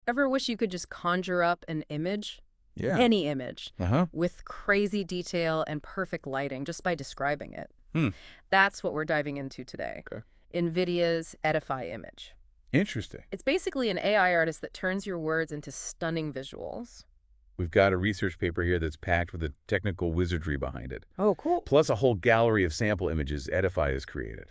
Ever wish you could just conjure up an image? Yeah. Any image, Uh-huh. with crazy detail and perfect lighting just by describing it. Hmm. That's what we're diving into today. Okay. NVIDIA's Edify Image. Interesting. It's basically an AI artist that turns your words into stunning visuals. We've got a research paper here that's packed with the technical wizardry behind it, Oh, cool. plus a whole gallery of sample images Edify has created.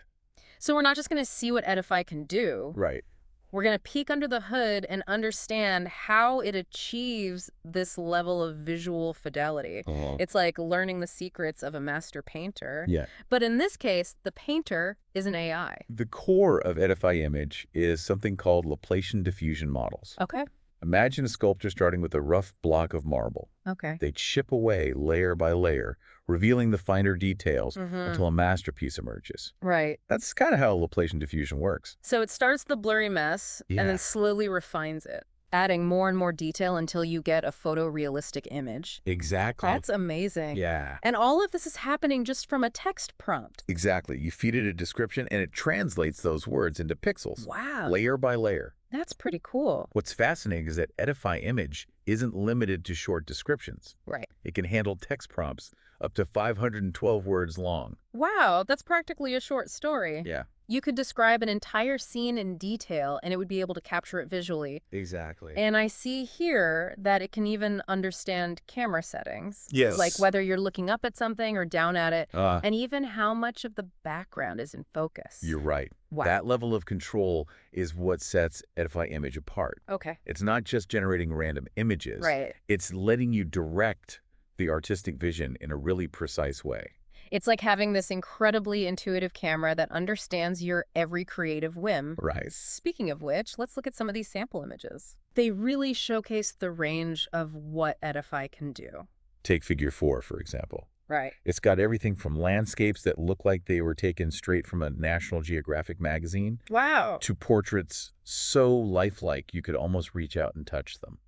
So we're not just going to see what Edify can do. Right. We're going to peek under the hood and understand how it achieves this level of visual fidelity. It's like learning the secrets of a master painter. Yeah. But in this case, the painter is an AI. The core of Edify Image is something called Laplacian Diffusion models. Okay. Imagine a sculptor starting with a rough block of marble. Okay. They chip away layer by layer, revealing the finer details until a masterpiece emerges. Right. That's kind of how Laplacian diffusion works. So it starts the blurry mess and Yeah. then slowly refines it, adding more and more detail until you get a photorealistic image. Exactly. That's amazing. Yeah. And all of this is happening just from a text prompt. Exactly. You feed it a description and it translates those words into pixels, Wow. layer by layer. That's pretty cool. What's fascinating is that Edify Image isn't limited to short descriptions. Right. It can handle text prompts up to 512 words long. Wow, that's practically a short story. Yeah. You could describe an entire scene in detail and it would be able to capture it visually. Exactly. And I see here that it can even understand camera settings. Yes. Like whether you're looking up at something or down at it, Ah. and even how much of the background is in focus. You're right. Wow. That level of control is what sets Edify Image apart. Okay. It's not just generating random images. Right. It's letting you direct the artistic vision in a really precise way. It's like having this incredibly intuitive camera that understands your every creative whim. Right. Speaking of which, let's look at some of these sample images. They really showcase the range of what Edify can do. Take Figure 4, for example. Right. It's got everything from landscapes that look like they were taken straight from a National Geographic magazine Wow. to portraits so lifelike you could almost reach out and touch them.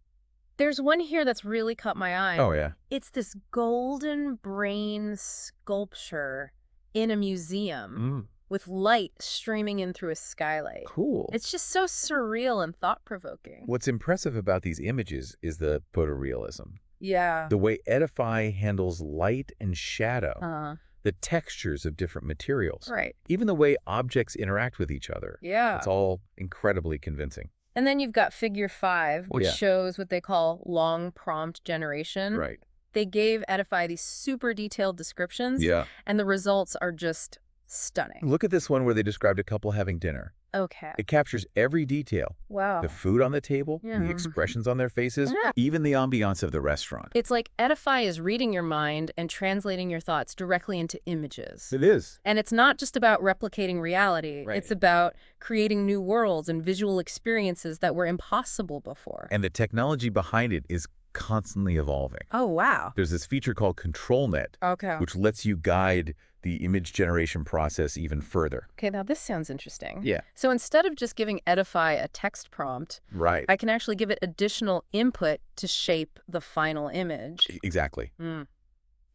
There's one here that's really caught my eye. Oh, yeah. It's this golden brain sculpture in a museum with light streaming in through a skylight. Cool. It's just so surreal and thought-provoking. What's impressive about these images is the photorealism. Yeah. The way Edify handles light and shadow, the textures of different materials, Right. even the way objects interact with each other. Yeah. It's all incredibly convincing. And then you've got Figure 5, which Yeah. shows what they call long prompt generation. Right. They gave Edify these super detailed descriptions, Yeah. and the results are just stunning. Look at this one where they described a couple having dinner. Okay. It captures every detail. Wow. The food on the table, Yeah. the expressions on their faces, Yeah. even the ambiance of the restaurant. It's like Edify is reading your mind and translating your thoughts directly into images. It is. And it's not just about replicating reality. Right. It's about creating new worlds and visual experiences that were impossible before. And the technology behind it is constantly evolving. Oh, wow. There's this feature called ControlNet, Okay. which lets you guide the image generation process even further. Okay, now this sounds interesting. Yeah. So instead of just giving Edify a text prompt, Right. I can actually give it additional input to shape the final image. Exactly. Mm.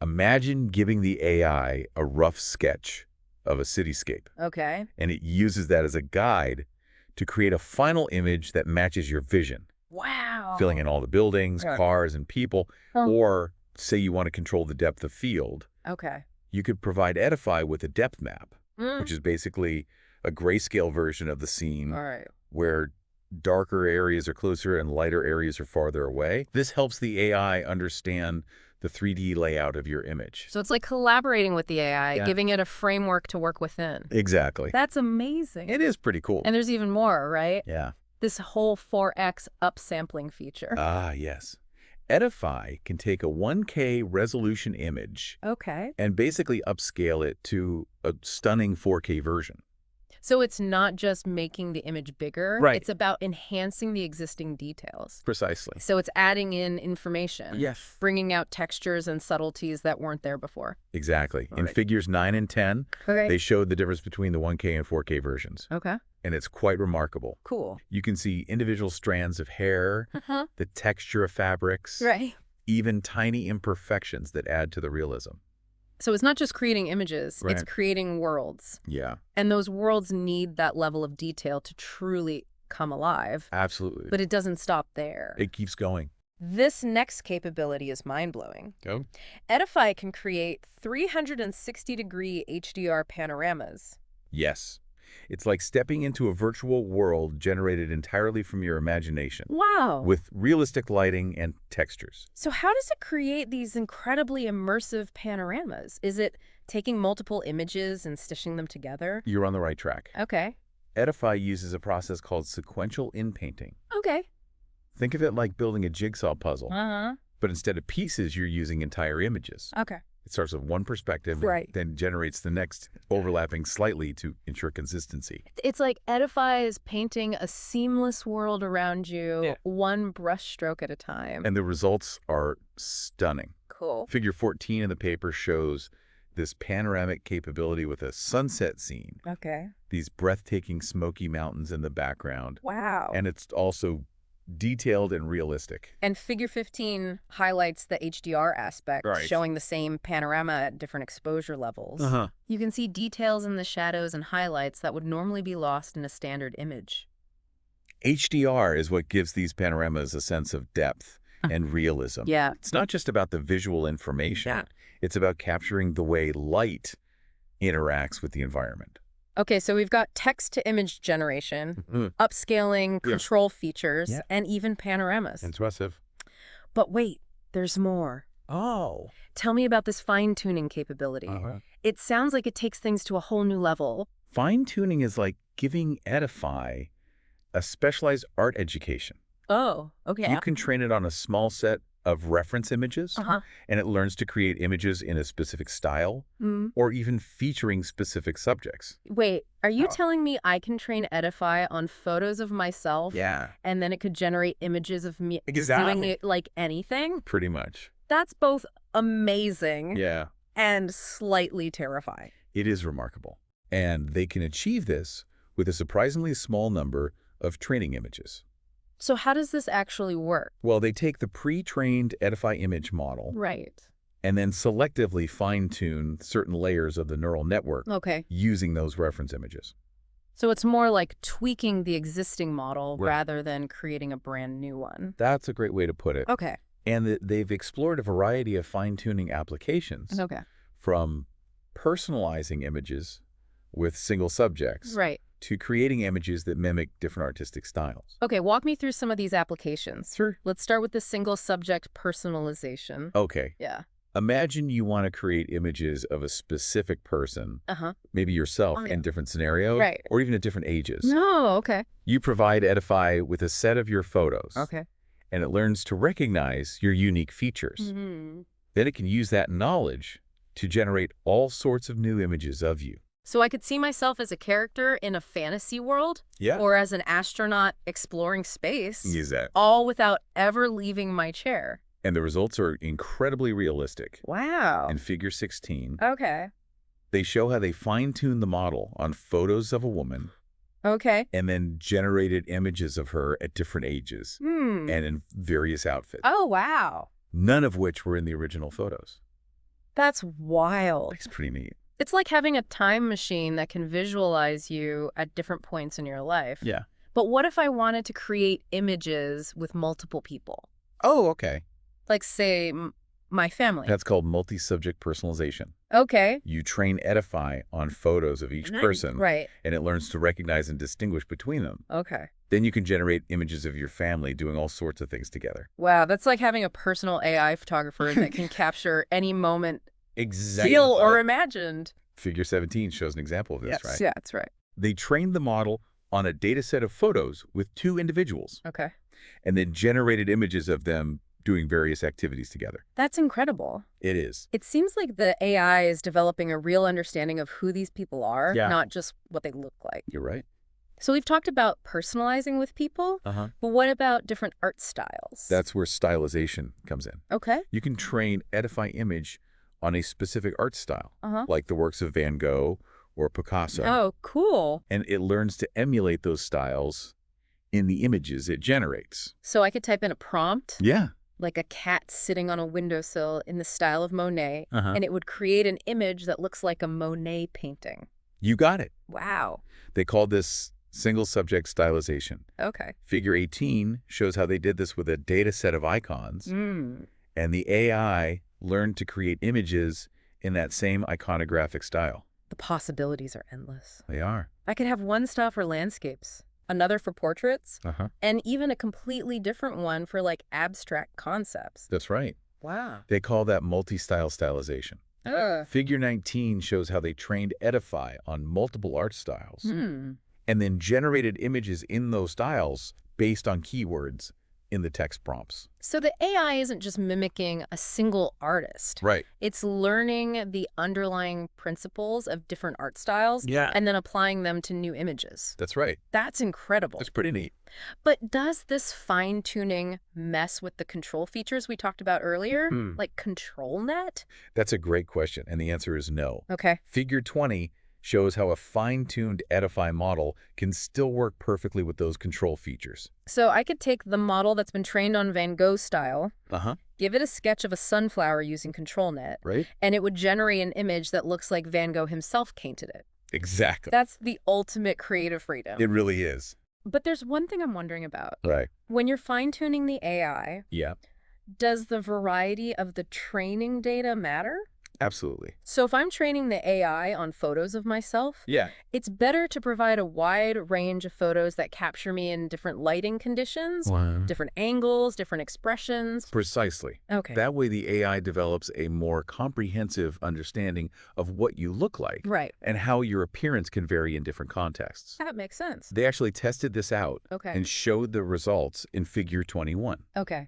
Imagine giving the AI a rough sketch of a cityscape, Okay. and it uses that as a guide to create a final image that matches your vision, Wow. filling in all the buildings, Yeah. cars, and people. Huh. Or say you want to control the depth of field, Okay. you could provide Edify with a depth map, Mm. which is basically a grayscale version of the scene All right. where darker areas are closer and lighter areas are farther away. This helps the AI understand the 3D layout of your image. So it's like collaborating with the AI, Yeah. giving it a framework to work within. Exactly. That's amazing. It is pretty cool. And there's even more, right? Yeah. This whole 4x upsampling feature. Ah, yes. Edify can take a 1K resolution image Okay. and basically upscale it to a stunning 4K version. So it's not just making the image bigger. Right. It's about enhancing the existing details. Precisely. So it's adding in information. Yes. Bringing out textures and subtleties that weren't there before. Exactly. In Right. figures 9 and 10, Okay. they showed the difference between the 1K and 4K versions, Okay. and it's quite remarkable. Cool. You can see individual strands of hair, Uh-huh. the texture of fabrics, Right. even tiny imperfections that add to the realism. So it's not just creating images, it's Right. creating worlds. Yeah. And those worlds need that level of detail to truly come alive. Absolutely. But it doesn't stop there. It keeps going. This next capability is mind-blowing. Go. Edify can create 360-degree HDR panoramas. Yes. It's like stepping into a virtual world generated entirely from your imagination, Wow. with realistic lighting and textures. So how does it create these incredibly immersive panoramas? Is it taking multiple images and stitching them together? You're on the right track. Okay. Edify uses a process called sequential inpainting. Okay. Think of it like building a jigsaw puzzle, Uh-huh. but instead of pieces, you're using entire images. Okay. It starts with one perspective, Right. then generates the next, overlapping slightly to ensure consistency. It's like Edify is painting a seamless world around you, one brush stroke at a time. And the results are stunning. Cool. Figure 14 in the paper shows this panoramic capability with a sunset scene, Okay. these breathtaking smoky mountains in the background, Wow. and it's also detailed and realistic. And figure 15 highlights the HDR aspect, Right. showing the same panorama at different exposure levels. Uh-huh. You can see details in the shadows and highlights that would normally be lost in a standard image. HDR is what gives these panoramas a sense of depth and realism. Yeah. It's not just about the visual information. It's about capturing the way light interacts with the environment. Okay, so we've got text-to-image generation, upscaling, control features, and even panoramas. Impressive. But wait, there's more. Oh. Tell me about this fine-tuning capability. It sounds like it takes things to a whole new level. Fine-tuning is like giving Edify a specialized art education. Oh, okay. You can train it on a small set of reference images, and it learns to create images in a specific style, or even featuring specific subjects. Wait, are you telling me I can train Edify on photos of myself? Yeah. And then it could generate images of me Exactly. doing it like anything? Pretty much. That's both amazing Yeah. and slightly terrifying. It is remarkable. And they can achieve this with a surprisingly small number of training images. So how does this actually work? Well, they take the pre-trained Edify image model Right. and then selectively fine-tune certain layers of the neural network Okay. using those reference images. So it's more like tweaking the existing model Right. rather than creating a brand new one. That's a great way to put it. Okay. And they've explored a variety of fine-tuning applications, Okay. from personalizing images with single subjects Right. to creating images that mimic different artistic styles. Okay, walk me through some of these applications. Sure. Let's start with the single subject personalization. Okay. Yeah. Imagine you want to create images of a specific person, Uh-huh. maybe yourself, Oh, yeah. in different scenarios, Right. or even at different ages. No, okay. You provide Edify with a set of your photos, Okay. and it learns to recognize your unique features. Mm-hmm. Then it can use that knowledge to generate all sorts of new images of you. So I could see myself as a character in a fantasy world Yeah. or as an astronaut exploring space, Use that. all without ever leaving my chair. And the results are incredibly realistic. Wow. In Figure 16, Okay. they show how they fine-tuned the model on photos of a woman Okay. and then generated images of her at different ages and in various outfits, Oh, wow. none of which were in the original photos. That's wild. It's pretty neat. It's like having a time machine that can visualize you at different points in your life. Yeah. But what if I wanted to create images with multiple people? Oh, okay. Like, say, my family. That's called multi-subject personalization. Okay. You train Edify on photos of each person, Right. and it learns to recognize and distinguish between them. Okay. Then you can generate images of your family doing all sorts of things together. Wow, that's like having a personal AI photographer that can capture any moment, Exactly. real or imagined. Figure 17 shows an example of this, right? Yeah, that's right. They trained the model on a data set of photos with two individuals Okay. and then generated images of them doing various activities together. That's incredible. It is. It seems like the AI is developing a real understanding of who these people are, Yeah. not just what they look like. You're right. So we've talked about personalizing with people, Uh-huh. but what about different art styles? That's where stylization comes in. Okay. You can train Edify Image on a specific art style, Uh-huh. like the works of Van Gogh or Picasso. Oh, cool. And it learns to emulate those styles in the images it generates. So I could type in a prompt, Yeah. like a cat sitting on a windowsill in the style of Monet, Uh-huh. and it would create an image that looks like a Monet painting. You got it. Wow. They call this single subject stylization. Okay. Figure 18 shows how they did this with a data set of icons, Mm. and the AI learned to create images in that same iconographic style. The possibilities are endless. They are. I could have one style for landscapes, another for portraits, Uh-huh. and even a completely different one for like abstract concepts. That's right. Wow. They call that multi-style stylization. Figure 19 shows how they trained Edify on multiple art styles and then generated images in those styles based on keywords in the text prompts. So the AI isn't just mimicking a single artist. Right. It's learning the underlying principles of different art styles and then applying them to new images. That's right. That's incredible. That's pretty neat. But does this fine-tuning mess with the control features we talked about earlier, like ControlNet? That's a great question, and the answer is no. Okay. Figure 20 shows how a fine-tuned Edify model can still work perfectly with those control features. So I could take the model that's been trained on Van Gogh style, Uh-huh. give it a sketch of a sunflower using ControlNet, Right? and it would generate an image that looks like Van Gogh himself painted it. Exactly. That's the ultimate creative freedom. It really is. But there's one thing I'm wondering about. Right. When you're fine-tuning the AI, Yeah, does the variety of the training data matter? absolutely. So if I'm training the AI on photos of myself, Yeah. it's better to provide a wide range of photos that capture me in different lighting conditions, different angles, different expressions. Precisely. Okay. That way the AI develops a more comprehensive understanding of what you look like Right. and how your appearance can vary in different contexts. That makes sense. They actually tested this out Okay. and showed the results in Figure 21. Okay.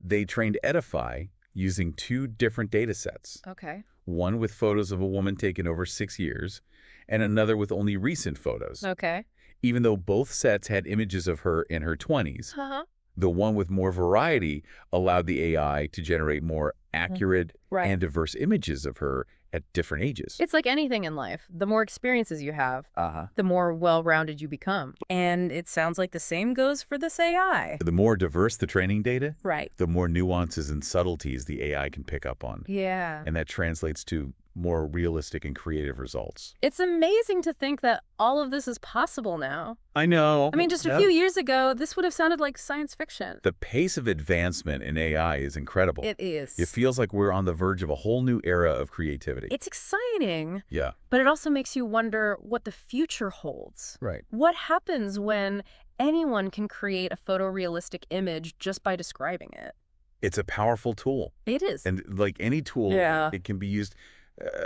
They trained Edify using 2 different data sets, Okay. one with photos of a woman taken over 6 years and another with only recent photos. Okay. Even though both sets had images of her in her 20s, Uh-huh. the one with more variety allowed the AI to generate more accurate Right. and diverse images of her at different ages. It's like anything in life. The more experiences you have, Uh-huh. the more well-rounded you become. And it sounds like the same goes for this AI. The more diverse the training data, Right. the more nuances and subtleties the AI can pick up on. Yeah. And that translates to more realistic and creative results. It's amazing to think that all of this is possible now. I know. I mean, just a few years ago, this would have sounded like science fiction. The pace of advancement in AI is incredible. It is. It feels like we're on the verge of a whole new era of creativity. It's exciting, Yeah. but it also makes you wonder what the future holds. Right. What happens when anyone can create a photorealistic image just by describing it? It's a powerful tool. It is. And like any tool, Yeah. it can be used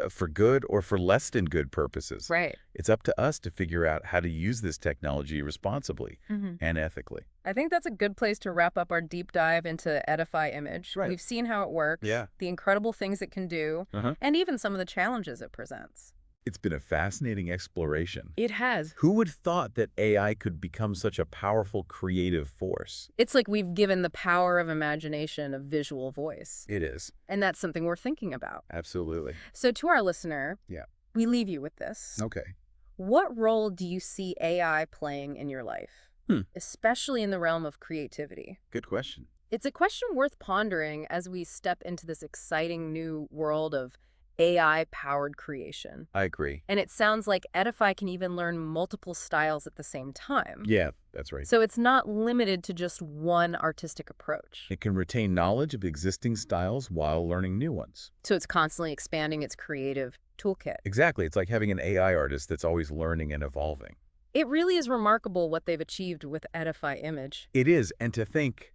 for good or for less than good purposes. Right. It's up to us to figure out how to use this technology responsibly and ethically. I think that's a good place to wrap up our deep dive into Edify Image. Right. We've seen how it works, Yeah. the incredible things it can do, and even some of the challenges it presents. It's been a fascinating exploration. It has. Who would have thought that AI could become such a powerful creative force? It's like we've given the power of imagination a visual voice. It is. And that's something we're thinking about. Absolutely. So to our listener, Yeah. we leave you with this. Okay. What role do you see AI playing in your life, especially in the realm of creativity? Good question. It's a question worth pondering as we step into this exciting new world of AI-powered creation. I agree. And it sounds like Edify can even learn multiple styles at the same time. Yeah, that's right. So it's not limited to just one artistic approach. It can retain knowledge of existing styles while learning new ones. So it's constantly expanding its creative toolkit. Exactly. It's like having an AI artist that's always learning and evolving. It really is remarkable what they've achieved with Edify Image. It is. And to think,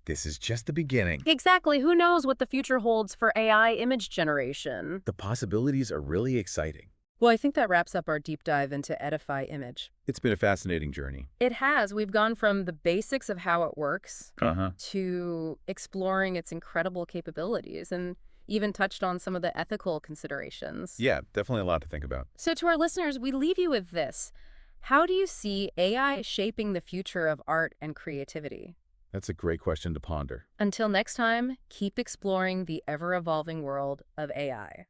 this is just the beginning. Exactly. Who knows what the future holds for AI image generation? The possibilities are really exciting. Well, I think that wraps up our deep dive into Edify Image. It's been a fascinating journey. It has. We've gone from the basics of how it works to exploring its incredible capabilities and even touched on some of the ethical considerations. Yeah, definitely a lot to think about. So to our listeners, we leave you with this. How do you see AI shaping the future of art and creativity? That's a great question to ponder. Until next time, keep exploring the ever-evolving world of AI.